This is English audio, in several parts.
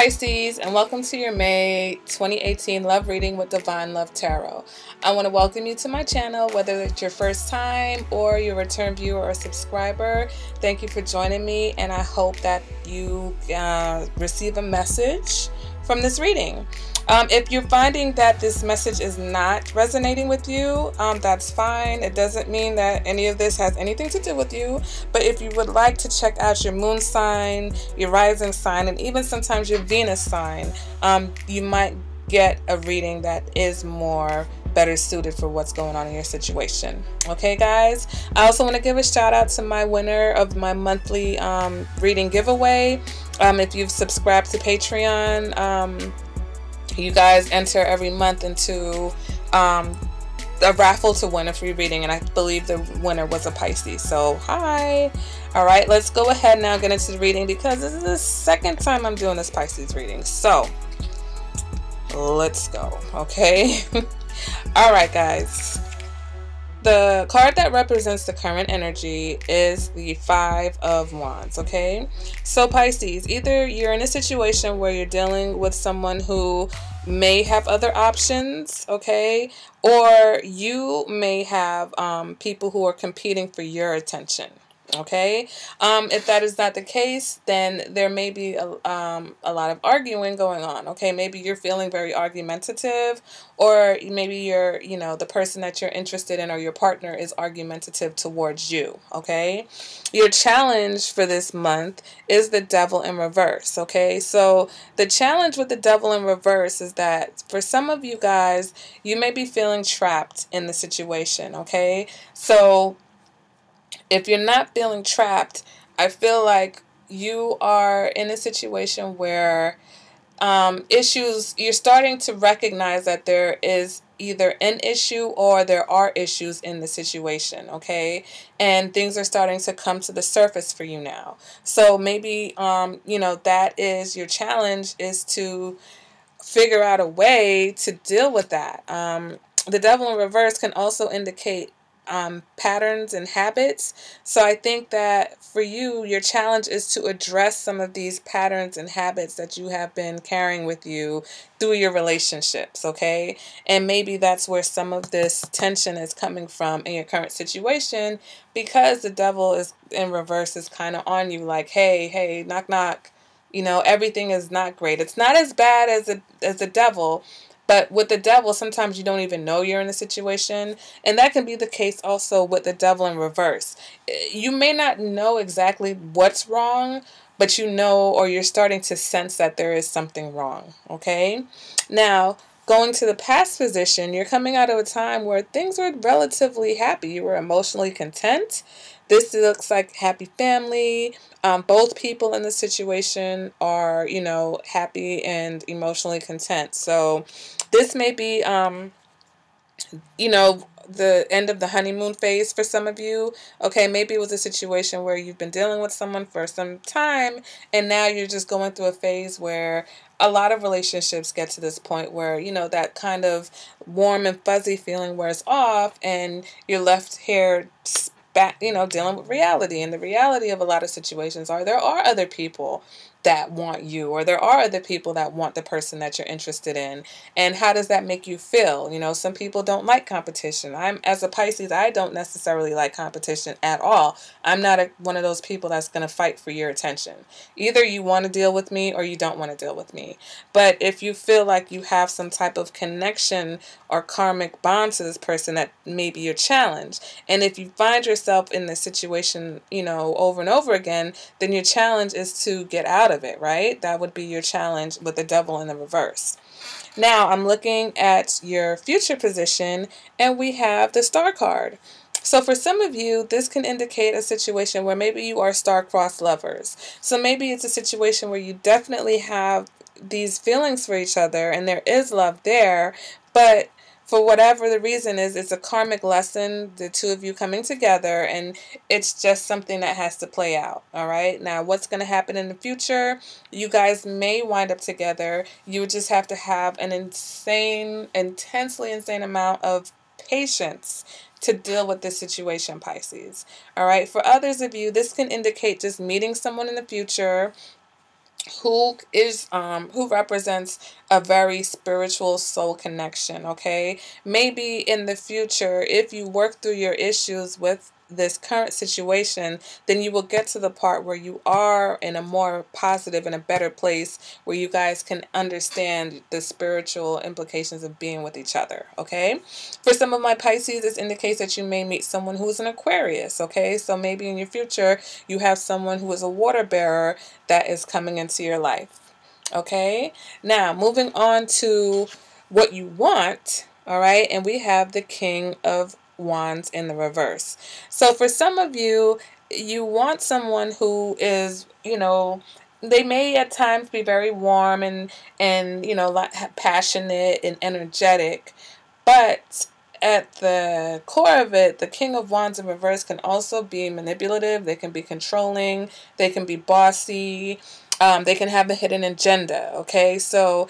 Pisces, and welcome to your May 2018 love reading with Divine Love Tarot. I want to welcome you to my channel, whether it's your first time or your return viewer or subscriber. Thank you for joining me, and I hope that you receive a message from this reading. If you're finding that this message is not resonating with you, that's fine. It doesn't mean that any of this has anything to do with you. But if you would like to check out your moon sign, your rising sign, and even sometimes your Venus sign, you might get a reading that is better suited for what's going on in your situation. Okay, guys? I also want to give a shout out to my winner of my monthly reading giveaway. If you've subscribed to Patreon, you guys enter every month into a raffle to win a free reading, and I believe the winner was a Pisces. So hi. All right, let's go ahead now, get into the reading, because this is the second time I'm doing this Pisces reading. So let's go. Okay. All right, guys. The card that represents the current energy is the Five of Wands, okay? So Pisces, either you're in a situation where you're dealing with someone who may have other options, okay? Or you may have people who are competing for your attention. Okay, if that is not the case, then there may be a lot of arguing going on. Okay, maybe you're feeling very argumentative, or maybe you're, the person that you're interested in or your partner is argumentative towards you. Okay, your challenge for this month is the Devil in reverse. Okay, so the challenge with the Devil in reverse is that for some of you guys, you may be feeling trapped in the situation. Okay, so if you're not feeling trapped, I feel like you are in a situation where you're starting to recognize that there is either an issue or there are issues in the situation, okay? And things are starting to come to the surface for you now. So maybe, that is your challenge, is to figure out a way to deal with that. The Devil in reverse can also indicate patterns and habits. So I think that for you, your challenge is to address some of these patterns and habits that you have been carrying with you through your relationships, okay? And maybe that's where some of this tension is coming from in your current situation, because the Devil is in reverse is kind of on you, like, hey, knock, knock. Everything is not great. It's not as bad as the Devil. But with the Devil, sometimes you don't even know you're in a situation. And that can be the case also with the Devil in reverse. You may not know exactly what's wrong, but you know, or you're starting to sense that there is something wrong. Okay? Now, going to the past position, you're coming out of a time where things were relatively happy. You were emotionally content. This looks like happy family. Both people in the situation are, happy and emotionally content. So this may be, the end of the honeymoon phase for some of you. Okay, maybe it was a situation where you've been dealing with someone for some time, and now you're just going through a phase where a lot of relationships get to this point where, that kind of warm and fuzzy feeling wears off, and you're left here back, dealing with reality. And the reality of a lot of situations are there are other people that want you, or there are other people that want the person that you're interested in. And how does that make you feel? Some people don't like competition. As a Pisces, I don't necessarily like competition at all. I'm not one of those people that's going to fight for your attention. Either you want to deal with me or you don't want to deal with me. But if you feel like you have some type of connection or karmic bond to this person, that may be your challenge. And if you find yourself in this situation, over and over again, then your challenge is to get out of it, right? That would be your challenge with the Devil in the reverse. Now, I'm looking at your future position, and we have the Star card. So for some of you, this can indicate a situation where maybe you are star-crossed lovers. So maybe it's a situation where you definitely have these feelings for each other, and there is love there, but for whatever the reason is, it's a karmic lesson, the two of you coming together, and it's just something that has to play out, all right? Now, what's going to happen in the future? You guys may wind up together. You would just have to have an intensely insane amount of patience to deal with this situation, Pisces. All right? For others of you, this can indicate just meeting someone in the future, who represents a very spiritual soul connection. Okay, maybe in the future, if you work through your issues with this current situation, then you will get to the part where you are in a more positive and a better place, where you guys can understand the spiritual implications of being with each other. Okay, for some of my Pisces, this indicates that you may meet someone who's an Aquarius. Okay, so maybe in your future you have someone who is a water bearer that is coming into your life. Okay, now moving on to what you want. All right, and we have the King of Wands in the reverse. So for some of you, you want someone who is, they may at times be very warm and passionate and energetic, but at the core of it, the King of Wands in reverse can also be manipulative. They can be controlling. They can be bossy. They can have a hidden agenda. Okay, so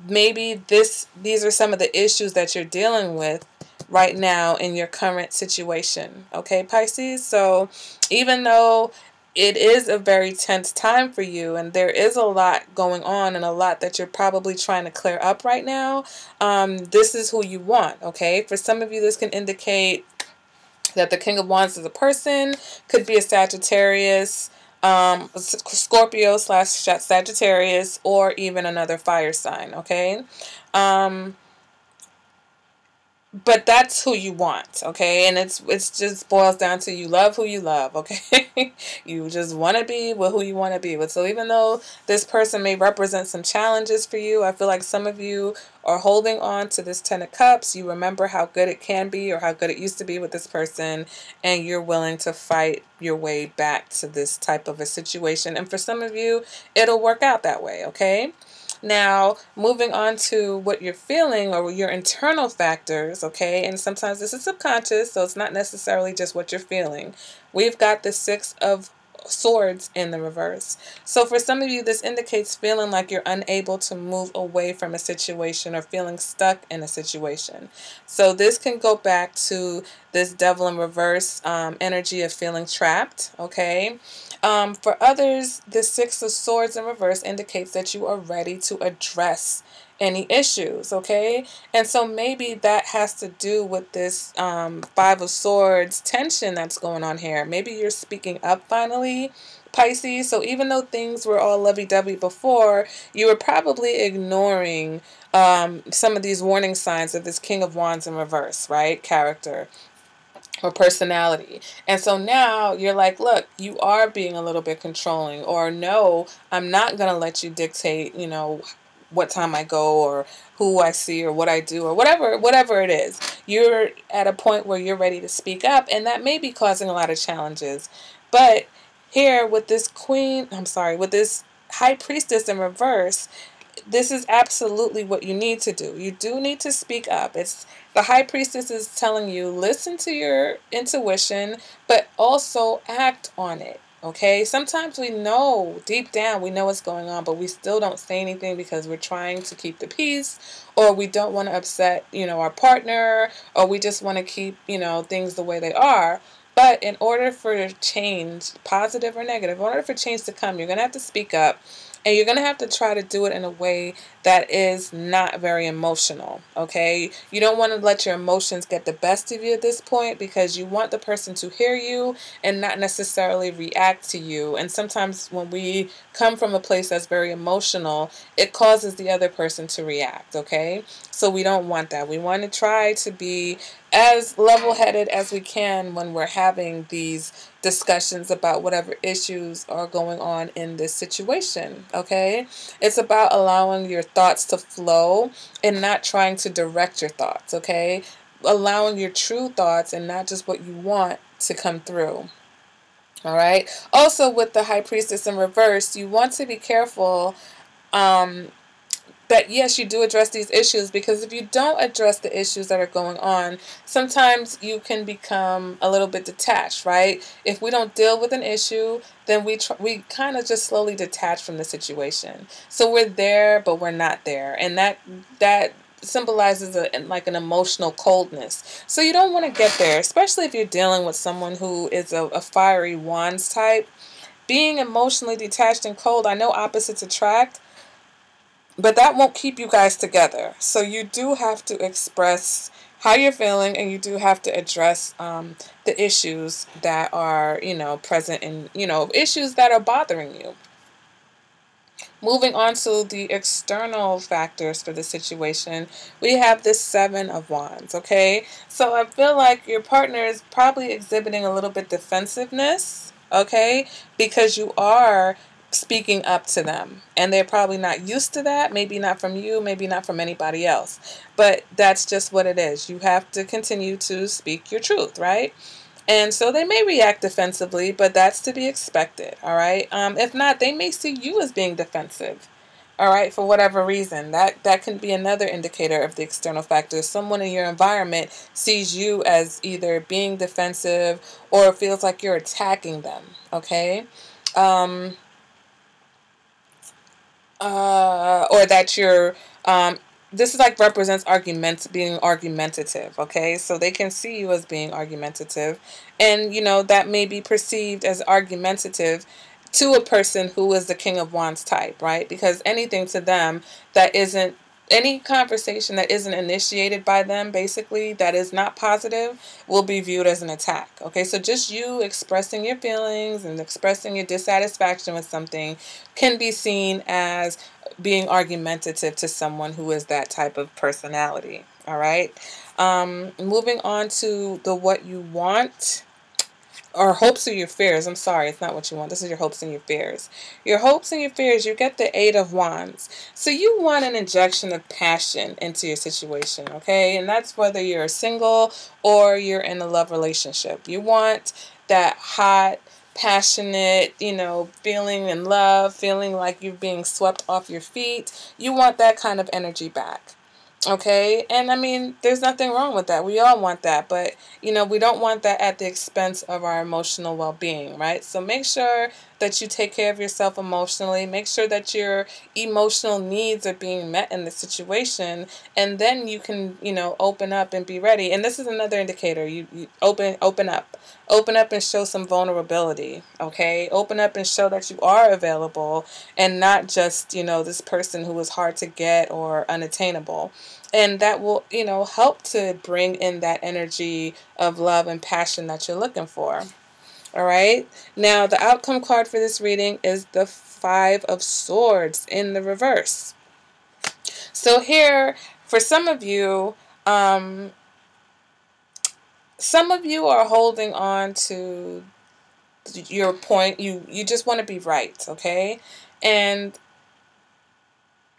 maybe these are some of the issues that you're dealing with right now in your current situation. Okay, Pisces. So even though it is a very tense time for you and there is a lot going on and a lot that you're probably trying to clear up right now, this is who you want. Okay, for some of you, this can indicate that the King of Wands is a person, could be a Sagittarius, Scorpio / Sagittarius, or even another fire sign. Okay, but that's who you want. Okay, and it's just boils down to you love who you love. Okay, you just want to be with who you want to be with. So even though this person may represent some challenges for you, I feel like some of you are holding on to this Ten of Cups. You remember how good it can be or how good it used to be with this person, and you're willing to fight your way back to this type of a situation. And for some of you, it'll work out that way. Okay. Now, moving on to what you're feeling or your internal factors, okay? And sometimes this is subconscious, so it's not necessarily just what you're feeling. We've got the Six of Swords in the reverse. So for some of you, this indicates feeling like you're unable to move away from a situation or feeling stuck in a situation. So this can go back to this Devil in reverse energy of feeling trapped, okay? For others, the Six of Swords in reverse indicates that you are ready to address any issues, okay? And so maybe that has to do with this Five of Swords tension that's going on here. Maybe you're speaking up finally, Pisces. So even though things were all lovey-dovey before, you were probably ignoring some of these warning signs of this King of Wands in reverse, right? Character or personality. And so now you're like, look, you are being a little bit controlling, or no, I'm not going to let you dictate, what time I go or who I see or what I do or whatever it is. You're at a point where you're ready to speak up, and that may be causing a lot of challenges. But here with this with this High Priestess in reverse, this is absolutely what you need to do. You do need to speak up. It's the High Priestess is telling you, listen to your intuition, but also act on it. Okay? Sometimes we know, deep down, we know what's going on, but we still don't say anything because we're trying to keep the peace, or we don't want to upset, our partner, or we just want to keep, things the way they are. But in order for change, positive or negative, in order for change to come, you're going to have to speak up. And you're going to have to try to do it in a way that is not very emotional, okay? You don't want to let your emotions get the best of you at this point, because you want the person to hear you and not necessarily react to you. And sometimes when we come from a place that's very emotional, it causes the other person to react, okay? So we don't want that. We want to try to be as level-headed as we can when we're having these discussions about whatever issues are going on in this situation, okay? It's about allowing your thoughts to flow and not trying to direct your thoughts, okay? Allowing your true thoughts and not just what you want to come through. All right? Also, with the High Priestess in reverse, you want to be careful that yes, you do address these issues, because if you don't address the issues that are going on, sometimes you can become a little bit detached, right? If we don't deal with an issue, then we kind of just slowly detach from the situation. So we're there, but we're not there, and that symbolizes like an emotional coldness. So you don't want to get there, especially if you're dealing with someone who is a fiery wands type. being emotionally detached and cold, I know opposites attract, but that won't keep you guys together. So you do have to express how you're feeling, and you do have to address the issues that are, present in, issues that are bothering you. Moving on to the external factors for the situation, we have the Seven of Wands, okay? So I feel like your partner is probably exhibiting a little bit defensiveness, okay? Because you are speaking up to them, and they're probably not used to that. Maybe not from you, maybe not from anybody else. But that's just what it is. You have to continue to speak your truth, right? And so they may react defensively, but that's to be expected, all right? If not, they may see you as being defensive, all right, for whatever reason. That can be another indicator of the external factors. Someone in your environment sees you as either being defensive or feels like you're attacking them, okay? Or that you're this is like represents being argumentative, okay? So they can see you as being argumentative, and that may be perceived as argumentative to a person who is the King of Wands type, right? Because anything to them that isn't, any conversation that isn't initiated by them, basically, that is not positive, will be viewed as an attack. Okay, so just you expressing your feelings and expressing your dissatisfaction with something can be seen as being argumentative to someone who is that type of personality. All right, moving on to the what you want. Or hopes or your fears. I'm sorry, it's not what you want. This is your hopes and your fears. Your hopes and your fears, you get the Eight of Wands. So you want an injection of passion into your situation, okay? And that's whether you're single or you're in a love relationship. You want that hot, passionate, feeling in love, feeling like you're being swept off your feet. You want that kind of energy back. Okay, and I mean, there's nothing wrong with that. We all want that, but we don't want that at the expense of our emotional well-being, right? So make sure that you take care of yourself emotionally. Make sure that your emotional needs are being met in the situation, and then you can, open up and be ready. And this is another indicator. You open up. Open up and show some vulnerability, okay? Open up and show that you are available and not just, this person who is hard to get or unattainable. And that will, help to bring in that energy of love and passion that you're looking for. All right. Now, the outcome card for this reading is the Five of Swords in the reverse. So here, for some of you are holding on to your point. You just want to be right, okay? And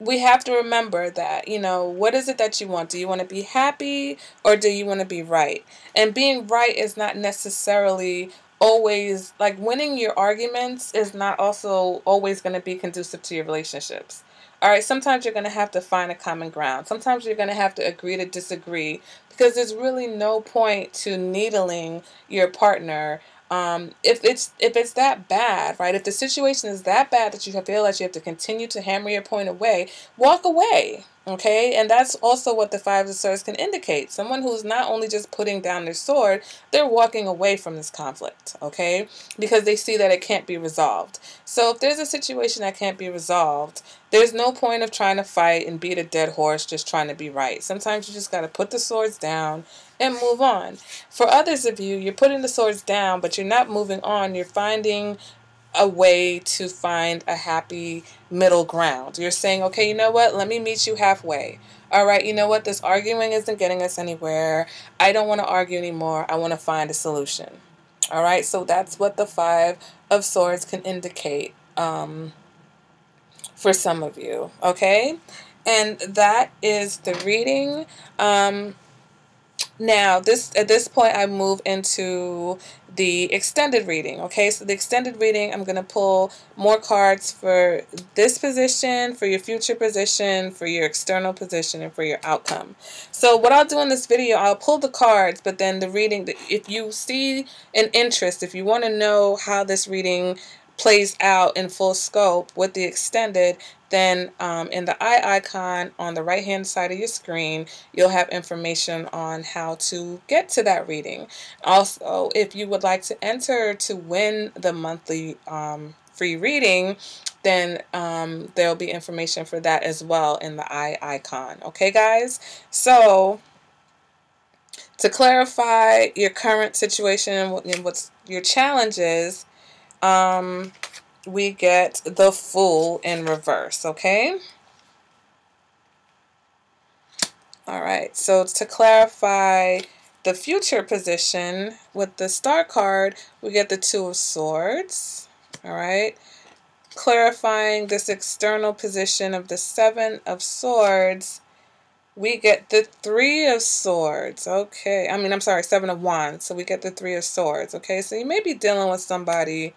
we have to remember that, what is it that you want? Do you want to be happy, or do you want to be right? And being right is not necessarily always, like, winning your arguments is not also always going to be conducive to your relationships. All right, sometimes you're going to have to find a common ground. Sometimes you're going to have to agree to disagree, because there's really no point to needling your partner. If it's that bad, right? If the situation is that bad that you feel that you have to continue to hammer your point away, walk away. Okay, and that's also what the Five of Swords can indicate. Someone who's not only just putting down their sword, they're walking away from this conflict, okay? Because they see that it can't be resolved. So if there's a situation that can't be resolved, there's no point of trying to fight and beat a dead horse just trying to be right. Sometimes you just got to put the swords down and move on. For others of you, you're putting the swords down, but you're not moving on. You're finding a way to find a happy middle ground. You're saying, okay, you know what? Let me meet you halfway. All right, you know what? This arguing isn't getting us anywhere. I don't want to argue anymore. I want to find a solution. All right, so that's what the Five of Swords can indicate for some of you, okay? And that is the reading. Now, at this point, I move into the extended reading, okay? So the extended reading, I'm going to pull more cards for this position, for your future position, for your external position, and for your outcome. So what I'll do in this video, I'll pull the cards, but then the reading, if you see an interest, if you want to know how this reading plays out in full scope with the extended, then in the eye icon on the right hand side of your screen, you'll have information on how to get to that reading. Also, if you would like to enter to win the monthly free reading, then there'll be information for that as well in the eye icon. Okay, guys? So to clarify your current situation and what's your challenges, we get the Fool in reverse, okay? All right, so to clarify the future position with the Star card, we get the Two of Swords, all right? Clarifying this external position of the Seven of Swords, we get the Three of Swords, okay? I'm sorry, Seven of Wands, so we get the Three of Swords, okay? So you may be dealing with somebody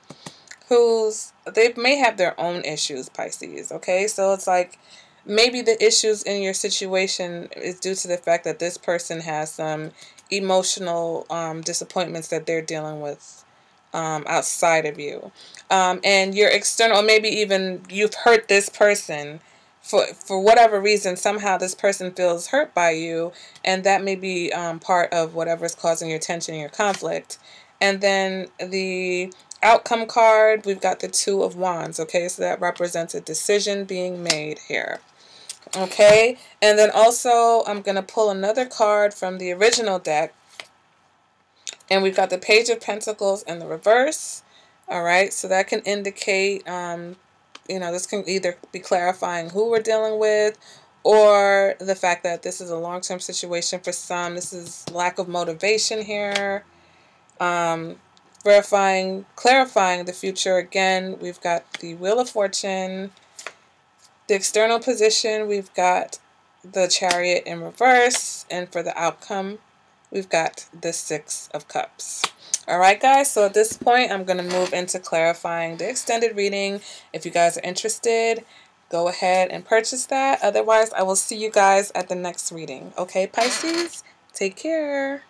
they may have their own issues, Pisces, okay? So it's like maybe the issues in your situation is due to the fact that this person has some emotional disappointments that they're dealing with outside of you. And your external, or maybe even you've hurt this person for whatever reason. Somehow this person feels hurt by you, and that may be part of whatever's causing your tension and your conflict. And then the outcome card, we've got the Two of Wands, okay? So that represents a decision being made here, okay? And then also, I'm going to pull another card from the original deck, and we've got the Page of Pentacles in the reverse, all right? So that can indicate, this can either be clarifying who we're dealing with, or the fact that this is a long-term situation for some. This is lack of motivation here. Clarifying the future again, we've got the Wheel of Fortune. The external position, we've got the Chariot in reverse. And for the outcome, we've got the Six of Cups. All right, guys, so at this point, I'm going to move into clarifying the extended reading. If you guys are interested, go ahead and purchase that. Otherwise, I will see you guys at the next reading. Okay, Pisces? Take care.